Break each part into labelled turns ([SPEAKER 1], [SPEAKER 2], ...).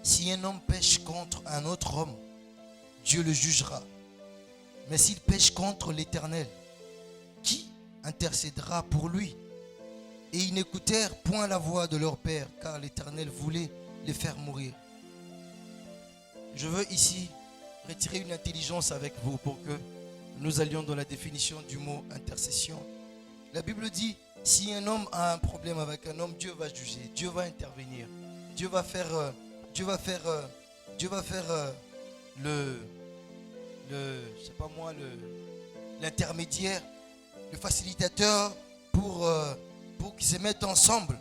[SPEAKER 1] Si un homme pêche contre un autre homme, Dieu le jugera. Mais s'il pêche contre l'Éternel, qui intercédera pour lui? Et ils n'écoutèrent point la voix de leur père, car l'Éternel voulait les faire mourir. Je veux ici retirer une intelligence avec vous pour que nous allions dans la définition du mot intercession. La Bible dit, si un homme a un problème avec un homme, Dieu va juger, Dieu va intervenir, Dieu va faire l'intermédiaire, le facilitateur pour qu'ils se mettent ensemble.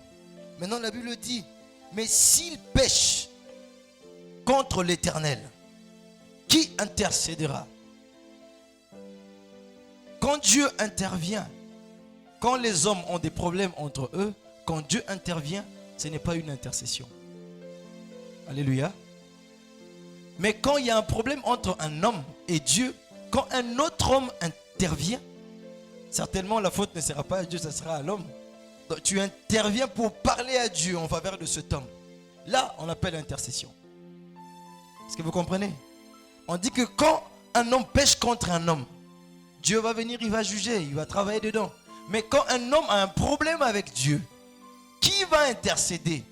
[SPEAKER 1] Maintenant la Bible dit, mais s'il pêche contre l'Éternel, qui intercédera? Quand Dieu intervient, quand les hommes ont des problèmes entre eux, quand Dieu intervient, ce n'est pas une intercession. Alléluia. Mais quand il y a un problème entre un homme et Dieu, quand un autre homme intervient, certainement la faute ne sera pas à Dieu, ça sera à l'homme. Donc tu interviens pour parler à Dieu en faveur de cet homme. Là, on appelle intercession. Est-ce que vous comprenez? On dit que quand un homme pêche contre un homme, Dieu va venir, il va juger, il va travailler dedans. Mais quand un homme a un problème avec Dieu, qui va intercéder?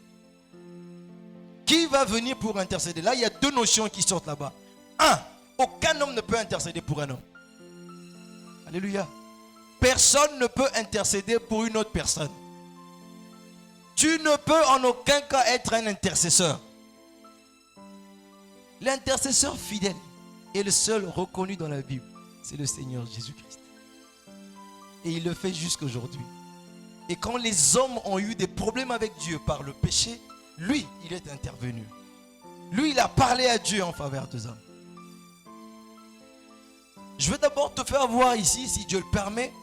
[SPEAKER 1] Qui va venir pour intercéder? Là, il y a deux notions qui sortent là-bas. Un, aucun homme ne peut intercéder pour un homme. Alléluia. Personne ne peut intercéder pour une autre personne. Tu ne peux en aucun cas être un intercesseur. L'intercesseur fidèle est le seul reconnu dans la Bible. C'est le Seigneur Jésus-Christ. Et il le fait jusqu'aujourd'hui. Et quand les hommes ont eu des problèmes avec Dieu par le péché, lui, il est intervenu. Lui, il a parlé à Dieu en faveur des hommes. Je vais d'abord te faire voir ici, si Dieu le permet.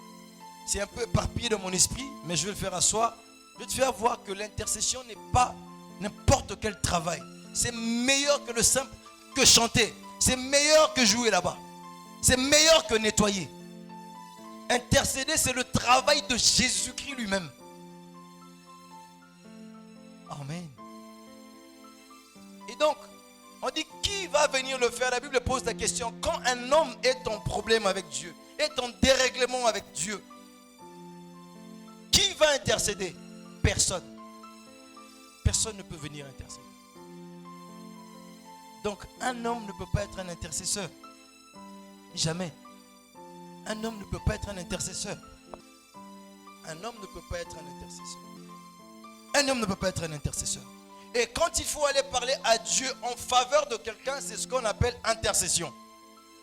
[SPEAKER 1] C'est un peu éparpillé dans mon esprit, mais je vais le faire asseoir. Je vais te faire voir que l'intercession n'est pas n'importe quel travail. C'est meilleur que le simple, que chanter. C'est meilleur que jouer là-bas. C'est meilleur que nettoyer. Intercéder, c'est le travail de Jésus-Christ lui-même. Amen. Et donc, on dit qui va venir le faire? La Bible pose la question. Quand un homme est en problème avec Dieu, est en dérèglement avec Dieu, qui va intercéder? Personne. Personne ne peut venir intercéder. Donc, un homme ne peut pas être un intercesseur. Jamais. Un homme ne peut pas être un intercesseur. Un homme ne peut pas être un intercesseur. Un homme ne peut pas être un intercesseur. Et quand il faut aller parler à Dieu en faveur de quelqu'un, c'est ce qu'on appelle intercession.